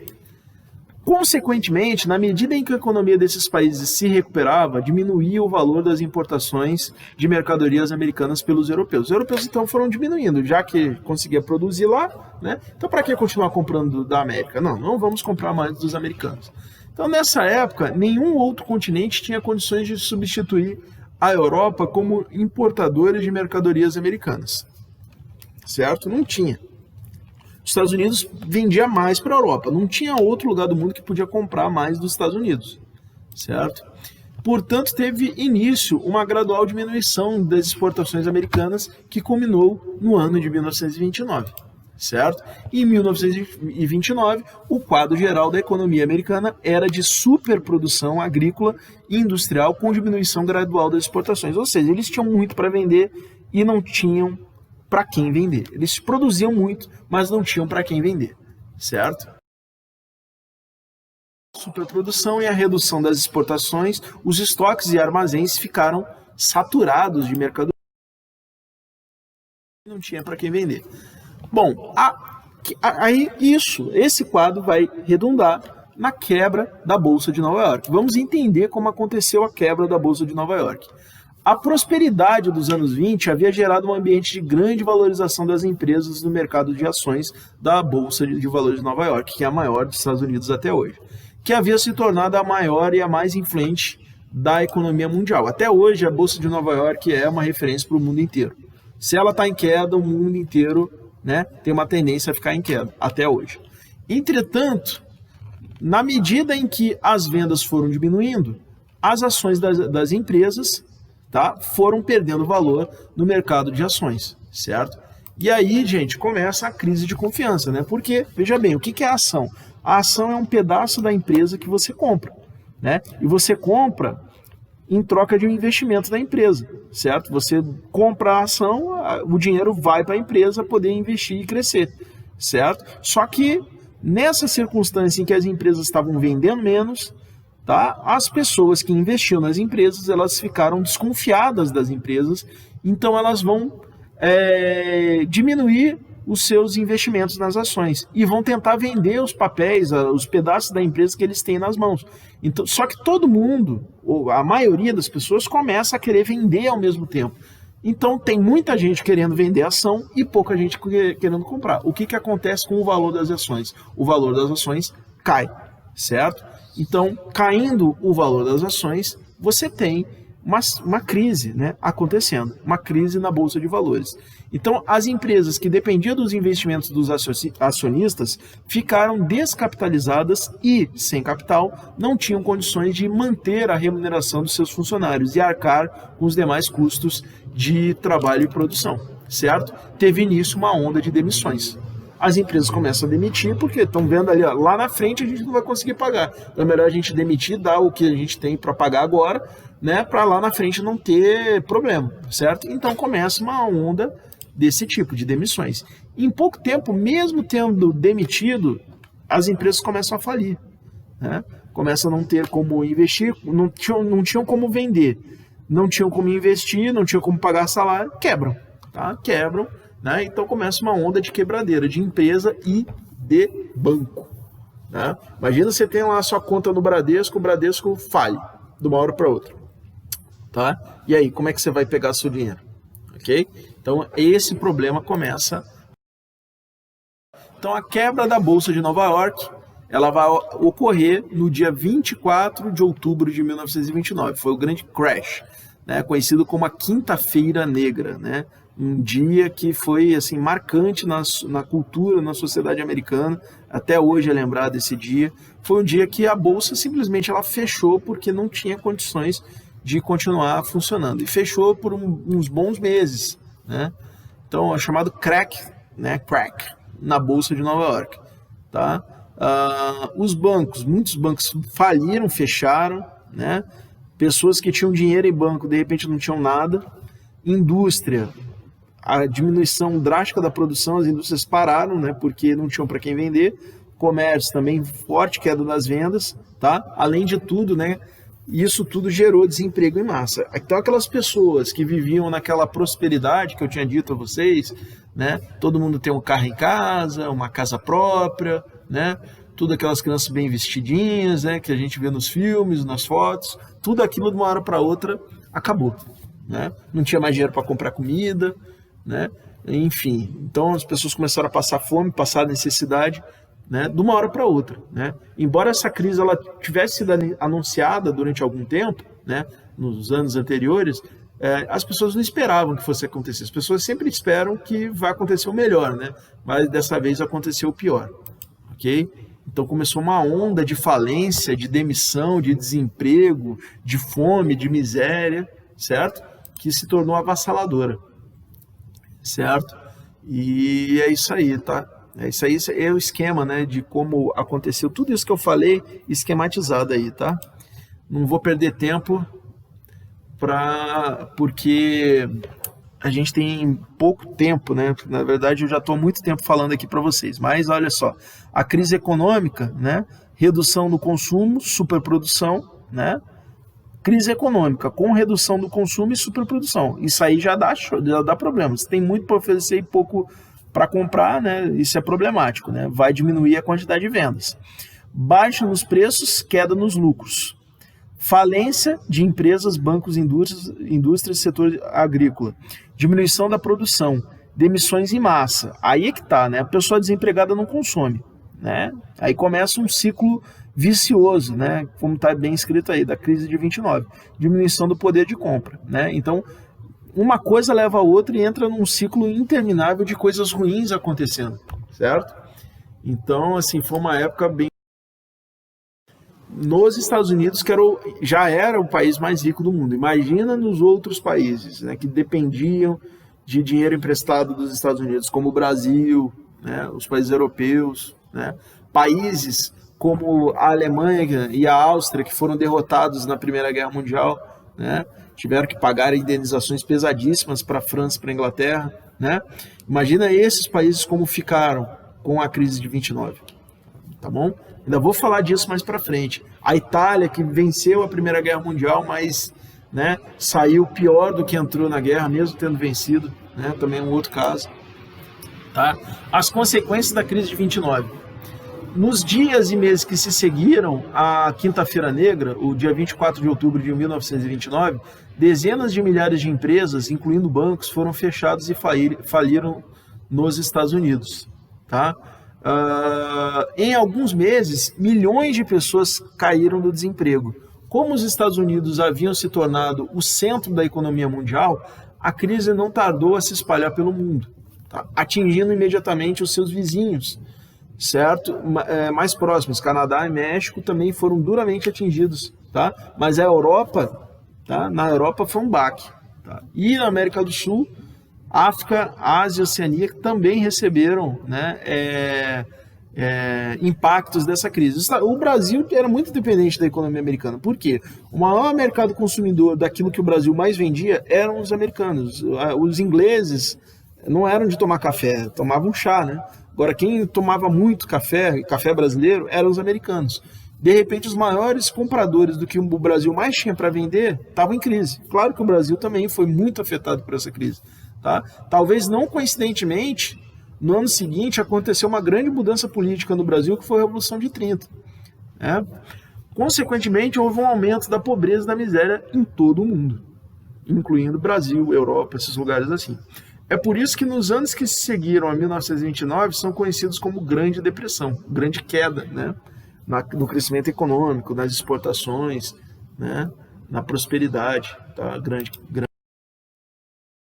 Consequentemente, na medida em que a economia desses países se recuperava, diminuía o valor das importações de mercadorias americanas pelos europeus. Os europeus, então, foram diminuindo, já que conseguia produzir lá, né? Então, para que continuar comprando da América? Não vamos comprar mais dos americanos. Então, nessa época, nenhum outro continente tinha condições de substituir a Europa como importadora de mercadorias americanas. Certo? Não tinha. Os Estados Unidos vendia mais para a Europa. Não tinha outro lugar do mundo que podia comprar mais dos Estados Unidos. Certo? Portanto, teve início uma gradual diminuição das exportações americanas que culminou no ano de 1929. Certo? Em 1929, o quadro geral da economia americana era de superprodução agrícola e industrial com diminuição gradual das exportações. Ou seja, eles tinham muito para vender e não tinham para quem vender. Eles produziam muito, mas não tinham para quem vender. certo? Superprodução e a redução das exportações, os estoques e armazéns ficaram saturados de mercadoria, não tinha para quem vender. Bom, aí esse quadro vai redundar na quebra da Bolsa de Nova York. Vamos entender como aconteceu a quebra da Bolsa de Nova York. A prosperidade dos anos 20 havia gerado um ambiente de grande valorização das empresas no mercado de ações da Bolsa de Valores de Nova York, que é a maior dos Estados Unidos até hoje, que havia se tornado a maior e a mais influente da economia mundial. Até hoje, a Bolsa de Nova York é uma referência para o mundo inteiro. Se ela está em queda, o mundo inteiro, né, tem uma tendência a ficar em queda, até hoje. Entretanto, na medida em que as vendas foram diminuindo, as ações das empresas, tá, foram perdendo valor no mercado de ações, certo? E aí, gente, começa a crise de confiança, né? Porque, veja bem, o que é a ação? A ação é um pedaço da empresa que você compra, né? E você compra em troca de um investimento da empresa, certo? Você compra a ação, o dinheiro vai para a empresa poder investir e crescer, certo? Só que nessa circunstância em que as empresas estavam vendendo menos, tá? As pessoas que investiam nas empresas, elas ficaram desconfiadas das empresas, então elas vão diminuir os seus investimentos nas ações e vão tentar vender os papéis, os pedaços da empresa que eles têm nas mãos. Então, só que todo mundo, ou a maioria das pessoas, começa a querer vender ao mesmo tempo. Então tem muita gente querendo vender ação e pouca gente querendo comprar. O que acontece com o valor das ações? O valor das ações cai, certo? Então, caindo o valor das ações, você tem uma crise, né, acontecendo, uma crise na Bolsa de Valores. Então, as empresas que dependiam dos investimentos dos acionistas ficaram descapitalizadas e, sem capital, não tinham condições de manter a remuneração dos seus funcionários e arcar com os demais custos de trabalho e produção, certo? Teve início uma onda de demissões. As empresas começam a demitir porque estão vendo ali, ó, lá na frente a gente não vai conseguir pagar. Então é melhor a gente demitir, dar o que a gente tem para pagar agora, né, para lá na frente não ter problema, certo? Então começa uma onda desse tipo de demissões. Em pouco tempo, mesmo tendo demitido, as empresas começam a falir, né? Começam a não ter como investir, não tinham como vender, não tinham como investir, não tinham como pagar salário, quebram, tá? Quebram, né? Então começa uma onda de quebradeira de empresa e de banco, né? Imagina você tem lá a sua conta no Bradesco, o Bradesco falha de uma hora para outra, tá? E aí, como é que você vai pegar seu dinheiro? Ok? Então esse problema começa. Então a quebra da Bolsa de Nova York, ela vai ocorrer no dia 24 de outubro de 1929. Foi o grande crash, né? Conhecido como a Quinta-feira Negra, né? Um dia que foi assim marcante na cultura, na sociedade americana. Até hoje é lembrado esse dia. Foi um dia que a bolsa simplesmente ela fechou porque não tinha condições de continuar funcionando. E fechou por uns bons meses, né? Então é chamado crack, né? Crack na bolsa de Nova York, tá? Os bancos, muitos bancos faliram, fecharam, né? Pessoas que tinham dinheiro em banco de repente não tinham nada. Indústria, a diminuição drástica da produção, as indústrias pararam, né, porque não tinham para quem vender. Comércio também, forte queda das vendas, tá? Além de tudo, né, isso tudo gerou desemprego em massa. Então aquelas pessoas que viviam naquela prosperidade que eu tinha dito a vocês, né, todo mundo tem um carro em casa, uma casa própria, né, tudo aquelas crianças bem vestidinhas, né, que a gente vê nos filmes, nas fotos, tudo aquilo de uma hora para outra acabou, né? Não tinha mais dinheiro para comprar comida, né? Enfim, então as pessoas começaram a passar fome, passar necessidade, né? De uma hora para outra, né? Embora essa crise ela tivesse sido anunciada durante algum tempo, né? Nos anos anteriores, as pessoas não esperavam que fosse acontecer. As pessoas sempre esperam que vai acontecer o melhor, né? Mas dessa vez aconteceu o pior, ok? Então começou uma onda de falência, de demissão, de desemprego, de fome, de miséria, certo? Que se tornou avassaladora, certo? E é isso aí, tá? Isso aí é o esquema, né, de como aconteceu tudo isso que eu falei, esquematizado aí, tá? Não vou perder tempo porque a gente tem pouco tempo, né? Na verdade, eu já estou há muito tempo falando aqui para vocês, mas olha só, a crise econômica, né? Redução do consumo, superprodução, né? Crise econômica com redução do consumo e superprodução. Isso aí já dá problema. Você tem muito para oferecer e pouco para comprar, né? Isso é problemático, né? Vai diminuir a quantidade de vendas. Baixa nos preços, queda nos lucros. Falência de empresas, bancos, indústrias e setor agrícola. Diminuição da produção. Demissões em massa. Aí é que tá, né? A pessoa desempregada não consome, né? Aí começa um ciclo vicioso, né? Como está bem escrito aí, da crise de 29. Diminuição do poder de compra, né? Então, uma coisa leva a outra e entra num ciclo interminável de coisas ruins acontecendo, certo? Então, assim, foi uma época bem... Nos Estados Unidos, que já era o país mais rico do mundo. Imagina nos outros países, né, que dependiam de dinheiro emprestado dos Estados Unidos, como o Brasil, né, os países europeus, né, países como a Alemanha e a Áustria, que foram derrotados na Primeira Guerra Mundial, né, tiveram que pagar indenizações pesadíssimas para a França e para a Inglaterra. Né? Imagina esses países como ficaram com a crise de 29. Tá bom? Ainda vou falar disso mais para frente. A Itália, que venceu a Primeira Guerra Mundial, mas, né, saiu pior do que entrou na guerra, mesmo tendo vencido, né, também é um outro caso. Tá? As consequências da crise de 29. Nos dias e meses que se seguiram à Quinta-feira Negra, o dia 24 de outubro de 1929, dezenas de milhares de empresas, incluindo bancos, foram fechadas e faliram nos Estados Unidos. Tá? Em alguns meses, milhões de pessoas caíram do desemprego. Como os Estados Unidos haviam se tornado o centro da economia mundial, a crise não tardou a se espalhar pelo mundo, tá? Atingindo imediatamente os seus vizinhos, certo? Mais próximos, Canadá e México também foram duramente atingidos, tá? Mas a Europa, tá? Na Europa foi um baque, tá? E na América do Sul, África, Ásia e Oceania também receberam, né, impactos dessa crise. O Brasil era muito dependente da economia americana. Por quê? O maior mercado consumidor daquilo que o Brasil mais vendia eram os americanos. Os ingleses não eram de tomar café, tomavam chá, né? Agora, quem tomava muito café brasileiro, eram os americanos. De repente, os maiores compradores do que o Brasil mais tinha para vender estavam em crise. Claro que o Brasil também foi muito afetado por essa crise. Tá? Talvez não coincidentemente, no ano seguinte aconteceu uma grande mudança política no Brasil, que foi a Revolução de 30. Né? Consequentemente, houve um aumento da pobreza e da miséria em todo o mundo, incluindo Brasil, Europa, esses lugares assim. É por isso que nos anos que se seguiram a 1929 são conhecidos como Grande Depressão, grande queda, né? No crescimento econômico, nas exportações, né? Na prosperidade, tá? Grande.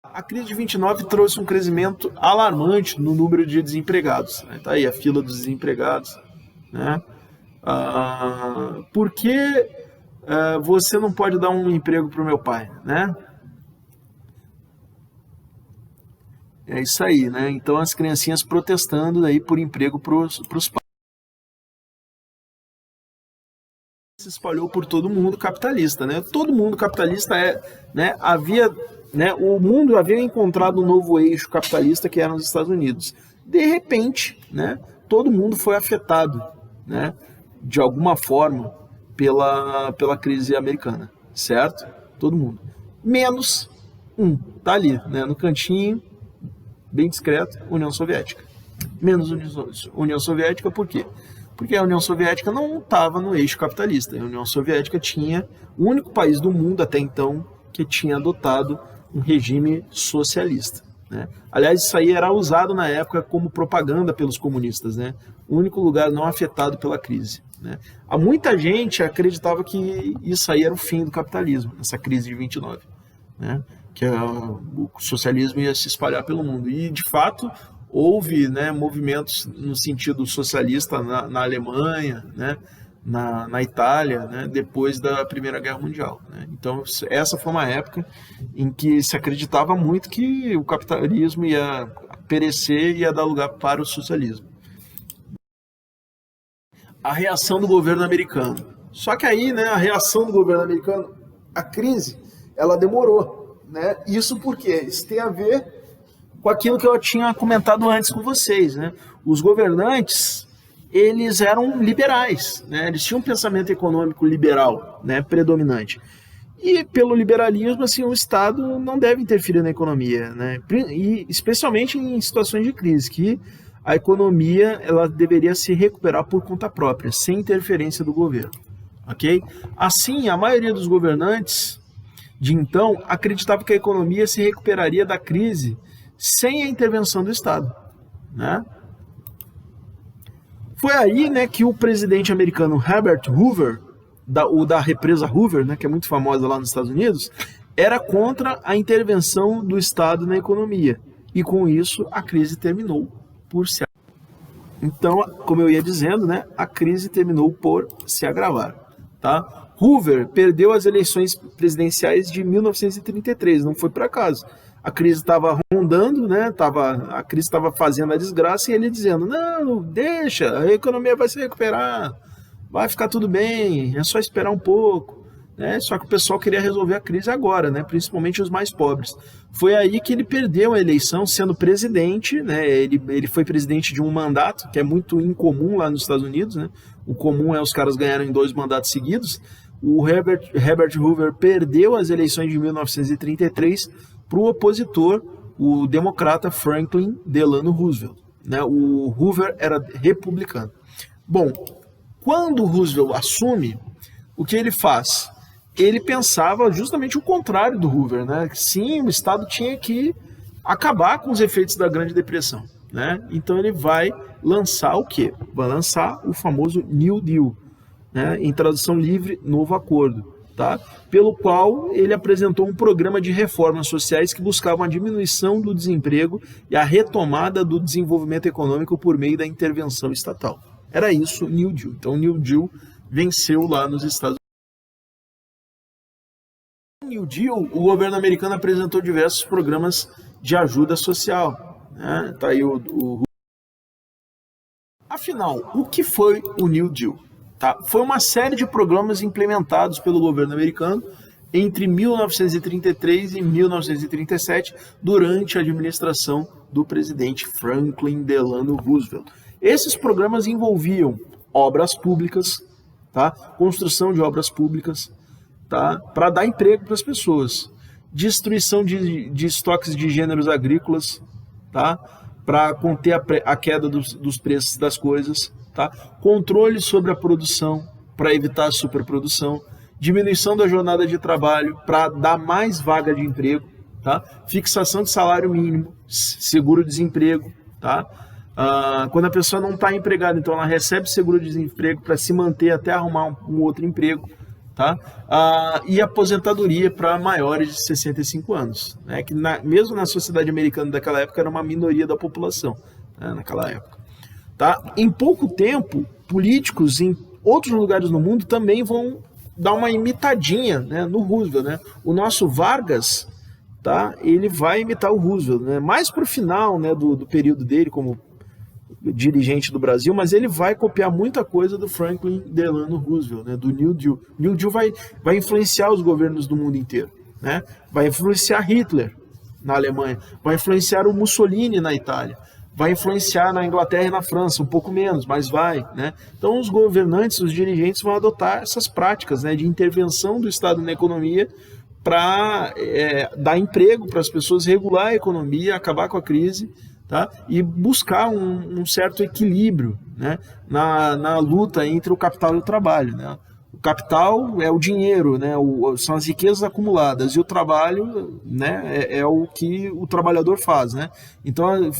A crise de 29 trouxe um crescimento alarmante no número de desempregados. Né? Tá aí a fila dos desempregados. Né? Por que você não pode dar um emprego para o meu pai? Né? É isso aí. Né? Então as criancinhas protestando aí por emprego para os pais. Se espalhou por todo mundo capitalista. Né? Todo mundo capitalista né, o mundo havia encontrado um novo eixo capitalista que era nos Estados Unidos. De repente, né, todo mundo foi afetado, né, de alguma forma pela crise americana, certo? Todo mundo. Menos tá ali, né, no cantinho, bem discreto, União Soviética. Menos União Soviética, por quê? Porque a União Soviética não estava no eixo capitalista. A União Soviética tinha o único país do mundo até então que tinha adotado um regime socialista. Né? Aliás, isso aí era usado na época como propaganda pelos comunistas, né? O único lugar não afetado pela crise. Né? Há muita gente acreditava que isso aí era o fim do capitalismo, essa crise de 29, né? Que o socialismo ia se espalhar pelo mundo. E, de fato, houve, né, movimentos no sentido socialista na Alemanha, né? Na Itália, né, depois da Primeira Guerra Mundial. Né? Então, essa foi uma época em que se acreditava muito que o capitalismo ia perecer e ia dar lugar para o socialismo. A reação do governo americano. Só que aí, né, a reação do governo americano, a crise, ela demorou. né? Isso porque isso tem a ver com aquilo que eu tinha comentado antes com vocês, né? Os governantes, eles eram liberais, né? Eles tinham um pensamento econômico liberal, né, predominante. E pelo liberalismo, assim, o Estado não deve interferir na economia, né? E especialmente em situações de crise, que a economia ela deveria se recuperar por conta própria, sem interferência do governo, ok? Assim, a maioria dos governantes de então acreditava que a economia se recuperaria da crise sem a intervenção do Estado, né? Foi aí, né, que o presidente americano Herbert Hoover, da represa Hoover, né, que é muito famosa lá nos Estados Unidos, era contra a intervenção do Estado na economia. E com isso a crise terminou por se agravar. Então, como eu ia dizendo, né, a crise terminou por se agravar. Tá? Hoover perdeu as eleições presidenciais de 1933, não foi por acaso. A crise estava rondando, né? A crise estava fazendo a desgraça e ele dizendo, não, deixa, a economia vai se recuperar, vai ficar tudo bem, é só esperar um pouco. Né? Só que o pessoal queria resolver a crise agora, né? Principalmente os mais pobres. Foi aí que ele perdeu a eleição sendo presidente, né? Ele foi presidente de um mandato, que é muito incomum lá nos Estados Unidos, né? O comum é os caras ganharem 2 mandatos seguidos. O Herbert Hoover perdeu as eleições de 1933 para o opositor, o democrata Franklin Delano Roosevelt. Né? O Hoover era republicano. Bom, quando o Roosevelt assume, o que ele faz? Ele pensava justamente o contrário do Hoover, né? Sim, o Estado tinha que acabar com os efeitos da Grande Depressão, né? Então ele vai lançar o quê? Vai lançar o famoso New Deal, né? Em tradução livre, Novo Acordo, tá? Pelo qual ele apresentou um programa de reformas sociais que buscavam a diminuição do desemprego e a retomada do desenvolvimento econômico por meio da intervenção estatal. Era isso o New Deal. Então o New Deal venceu lá nos Estados Unidos. No New Deal, o governo americano apresentou diversos programas de ajuda social. Né? Tá aí Afinal, o que foi o New Deal? Tá? Foi uma série de programas implementados pelo governo americano entre 1933 e 1937, durante a administração do presidente Franklin Delano Roosevelt. Esses programas envolviam obras públicas, tá? Construção de obras públicas, tá? Para dar emprego para as pessoas, destruição de estoques de gêneros agrícolas, tá? Para conter a queda dos preços das coisas, tá? Controle sobre a produção para evitar a superprodução, diminuição da jornada de trabalho para dar mais vaga de emprego, tá? Fixação de salário mínimo, seguro-desemprego, tá? Quando a pessoa não está empregada, então ela recebe seguro-desemprego para se manter até arrumar um outro emprego, tá? E aposentadoria para maiores de 65 anos, né? Que mesmo na sociedade americana daquela época era uma minoria da população, né? Naquela época. Tá? Em pouco tempo, políticos em outros lugares no mundo também vão dar uma imitadinha, né, no Roosevelt. Né? O nosso Vargas, tá, ele vai imitar o Roosevelt, né? Mais para o final, né, do período dele como dirigente do Brasil, mas ele vai copiar muita coisa do Franklin Delano Roosevelt, né, do New Deal. O New Deal vai influenciar os governos do mundo inteiro. Né? Vai influenciar Hitler na Alemanha, vai influenciar o Mussolini na Itália, vai influenciar na Inglaterra e na França, um pouco menos, mas vai. Né? Então os governantes, os dirigentes vão adotar essas práticas, né, de intervenção do Estado na economia para dar emprego para as pessoas, regular a economia, acabar com a crise, tá? E buscar um certo equilíbrio, né, na luta entre o capital e o trabalho. Né? O capital é o dinheiro, né? São as riquezas acumuladas, e o trabalho, né, é o que o trabalhador faz. Né? Então,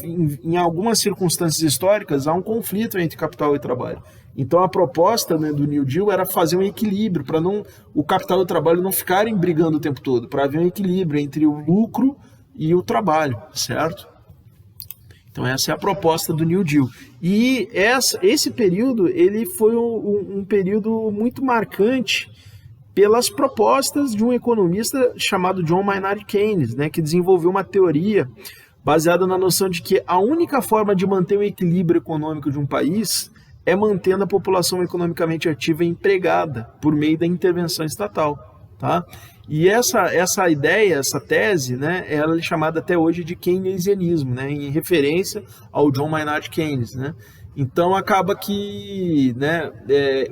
em algumas circunstâncias históricas, há um conflito entre capital e trabalho. Então, a proposta, né, do New Deal era fazer um equilíbrio, para o capital e o trabalho não ficarem brigando o tempo todo, para haver um equilíbrio entre o lucro e o trabalho, certo? Então essa é a proposta do New Deal. E esse período ele foi um período muito marcante pelas propostas de um economista chamado John Maynard Keynes, né, que desenvolveu uma teoria baseada na noção de que a única forma de manter o equilíbrio econômico de um país é mantendo a população economicamente ativa e empregada por meio da intervenção estatal. tá? E essa ideia, essa tese, né, ela é chamada até hoje de keynesianismo, né, em referência ao John Maynard Keynes, né? Então acaba que, né,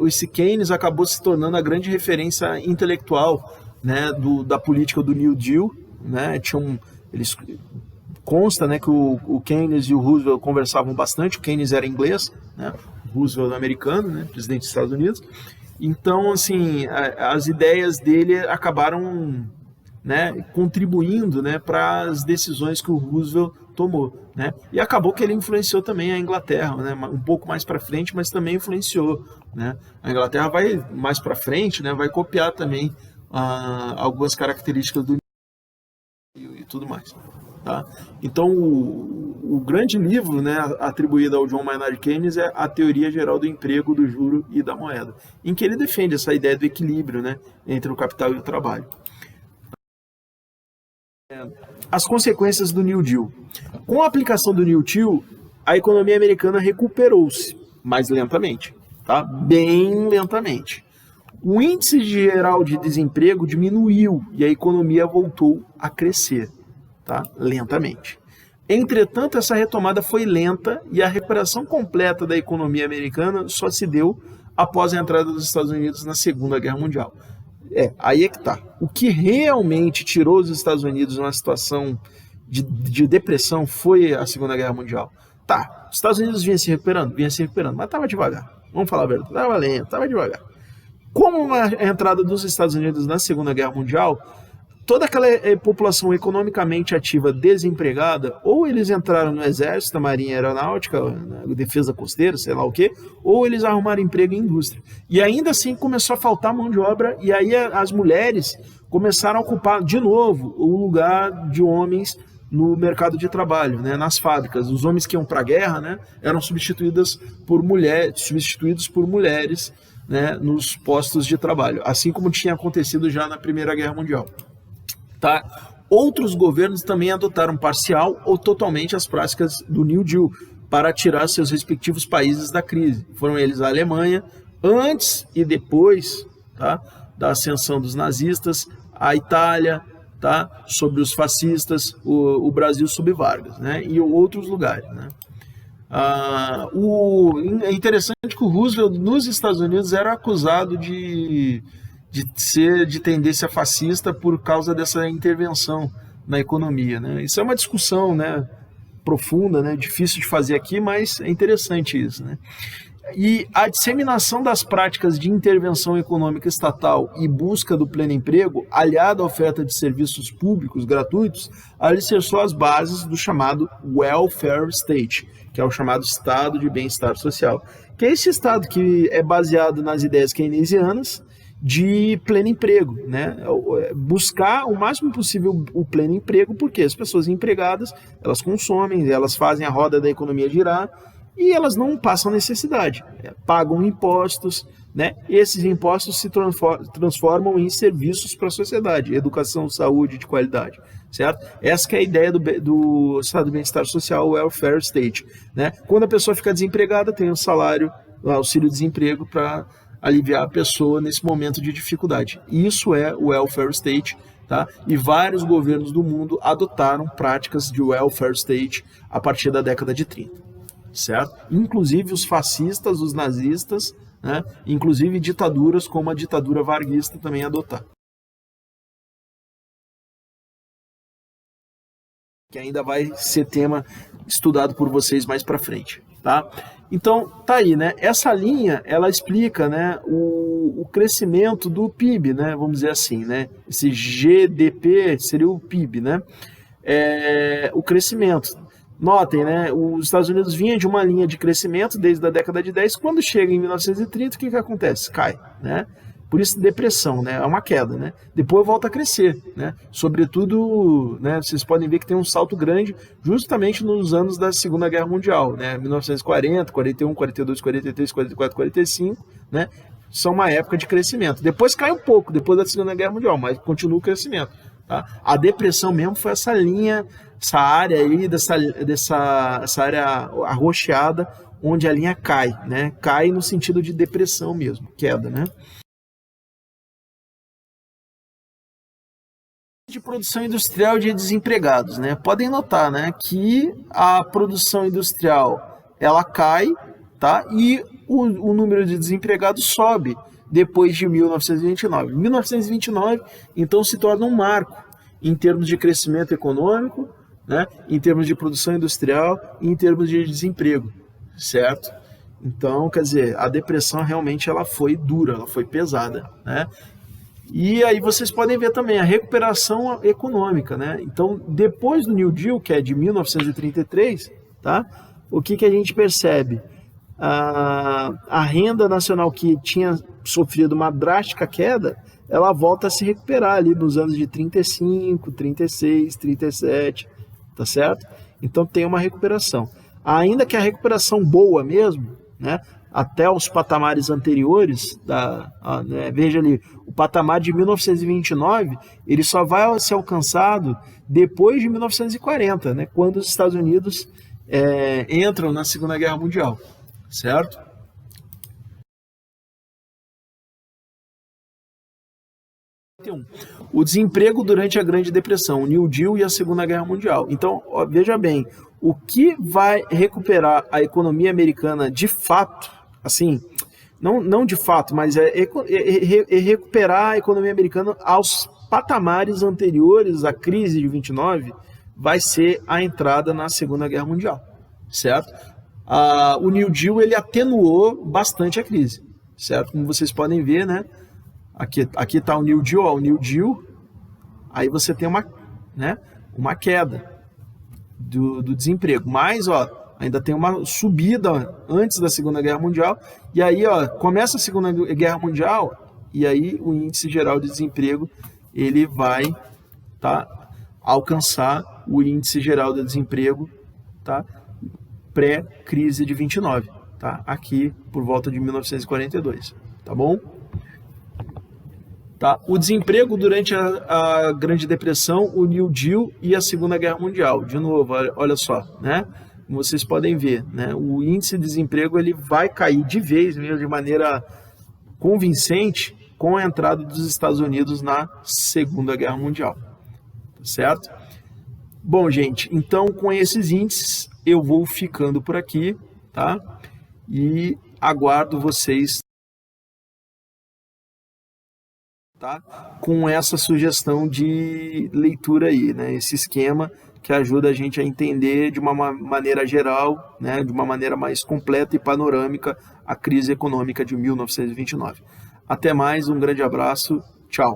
esse Keynes acabou se tornando a grande referência intelectual, né, da política do New Deal, né? Eles consta, né, que o Keynes e o Roosevelt conversavam bastante. O Keynes era inglês, né? O Roosevelt americano, né, presidente dos Estados Unidos. Então, assim, as ideias dele acabaram, né, contribuindo, né, para as decisões que o Roosevelt tomou, né? E acabou que ele influenciou também a Inglaterra, né, um pouco mais para frente, mas também influenciou, né? A Inglaterra vai mais para frente, né, vai copiar também algumas características do e tudo mais. Tá? Então, o grande livro, né, atribuído ao John Maynard Keynes é A Teoria Geral do Emprego, do Juro e da Moeda, em que ele defende essa ideia do equilíbrio, né, entre o capital e o trabalho. As consequências do New Deal. Com a aplicação do New Deal, a economia americana recuperou-se, mas lentamente, tá? Bem lentamente. O índice geral de desemprego diminuiu e a economia voltou a crescer, tá? Lentamente. Entretanto, essa retomada foi lenta e a recuperação completa da economia americana só se deu após a entrada dos Estados Unidos na Segunda Guerra Mundial. Aí é que tá. O que realmente tirou os Estados Unidos numa situação de depressão foi a Segunda Guerra Mundial. Tá, os Estados Unidos vinha se recuperando, mas estava devagar. Vamos falar a verdade, estava lento, estava devagar. Com a entrada dos Estados Unidos na Segunda Guerra Mundial, toda aquela população economicamente ativa desempregada, ou eles entraram no exército, na marinha aeronáutica, na defesa costeira, sei lá o quê, ou eles arrumaram emprego em indústria. E ainda assim começou a faltar mão de obra, e aí as mulheres começaram a ocupar de novo o lugar de homens no mercado de trabalho, né, nas fábricas. Os homens que iam para a guerra, né, eram substituídos por mulheres, né, nos postos de trabalho, assim como tinha acontecido já na Primeira Guerra Mundial. Tá? Outros governos também adotaram parcial ou totalmente as práticas do New Deal para tirar seus respectivos países da crise. Foram eles a Alemanha, antes e depois, tá, da ascensão dos nazistas, a Itália, tá, sobre os fascistas, o Brasil sob Vargas, né, e outros lugares, né. É interessante que o Roosevelt nos Estados Unidos era acusado de tendência fascista por causa dessa intervenção na economia, né? Isso é uma discussão, né, profunda, né, difícil de fazer aqui, mas é interessante isso, né? E a disseminação das práticas de intervenção econômica estatal e busca do pleno emprego, aliada à oferta de serviços públicos gratuitos, alicerçou as bases do chamado welfare state, que é o chamado estado de bem-estar social, que é esse estado que é baseado nas ideias keynesianas de pleno emprego, né? Buscar o máximo possível o pleno emprego, porque as pessoas empregadas, elas consomem, elas fazem a roda da economia girar, e elas não passam necessidade, pagam impostos, né? Esses impostos se transformam em serviços para a sociedade, educação, saúde de qualidade, certo? Essa que é a ideia do estado de bem-estar social, o welfare state, né? Quando a pessoa fica desempregada, tem um salário, auxílio-desemprego para aliviar a pessoa nesse momento de dificuldade. Isso é o welfare state, tá? E vários governos do mundo adotaram práticas de welfare state a partir da década de 30. Certo? Inclusive os fascistas, os nazistas, né? Inclusive ditaduras como a ditadura varguista também adotaram. Que ainda vai ser tema estudado por vocês mais para frente, tá? Então, tá aí, né? Essa linha, ela explica, né, o crescimento do PIB, né? Vamos dizer assim, né? Esse GDP seria o PIB, né? O crescimento. Notem, né, os Estados Unidos vinha de uma linha de crescimento desde a década de 10, quando chega em 1930, o que acontece? Cai, né? Por isso depressão, né? É uma queda, né? Depois volta a crescer, né? Sobretudo, né, vocês podem ver que tem um salto grande justamente nos anos da Segunda Guerra Mundial, né? 1940, 41, 42, 43, 44, 45, né? São uma época de crescimento. Depois cai um pouco, depois da Segunda Guerra Mundial, mas continua o crescimento. Tá? A depressão mesmo foi essa linha, essa área aí, essa área arroxeada, onde a linha cai, né? Cai no sentido de depressão mesmo, queda, né? De produção industrial de desempregados, né? Podem notar, né, que a produção industrial ela cai, tá? E o número de desempregados sobe depois de 1929. 1929, então, se torna um marco em termos de crescimento econômico, né? Em termos de produção industrial e em termos de desemprego, certo? Então, quer dizer, a depressão realmente ela foi dura, ela foi pesada, né? E aí vocês podem ver também a recuperação econômica, né? Então, depois do New Deal, que é de 1933, tá? O que a gente percebe? A renda nacional que tinha sofrido uma drástica queda, ela volta a se recuperar ali nos anos de 35, 36, 37, tá certo? Então tem uma recuperação. Ainda que a recuperação boa mesmo, né? Até os patamares anteriores, né, veja ali, o patamar de 1929, ele só vai ser alcançado depois de 1940, né, quando os Estados Unidos entram na Segunda Guerra Mundial, certo? O desemprego durante a Grande Depressão, o New Deal e a Segunda Guerra Mundial. Então, ó, veja bem, o que vai recuperar a economia americana de fato, assim, não de fato, mas recuperar a economia americana aos patamares anteriores à crise de 29, vai ser a entrada na Segunda Guerra Mundial, certo? O New Deal ele atenuou bastante a crise, certo? Como vocês podem ver, né? Aqui está o New Deal, ó, o New Deal, aí você tem uma queda do desemprego, mas ó, ainda tem uma subida antes da Segunda Guerra Mundial, e aí ó, começa a Segunda Guerra Mundial, e aí o índice geral de desemprego ele vai alcançar o índice geral de desemprego pré-crise de 29, tá? Aqui por volta de 1942, tá bom? Tá? O desemprego durante a Grande Depressão, o New Deal e a Segunda Guerra Mundial. De novo, olha só, né? Como vocês podem ver, né? O índice de desemprego ele vai cair de vez mesmo, de maneira convincente, com a entrada dos Estados Unidos na Segunda Guerra Mundial. Certo? Bom, gente, então com esses índices eu vou ficando por aqui, tá? E aguardo vocês, tá? Com essa sugestão de leitura aí, né? Esse esquema que ajuda a gente a entender de uma maneira geral, né? De uma maneira mais completa e panorâmica a crise econômica de 1929. Até mais, um grande abraço, tchau!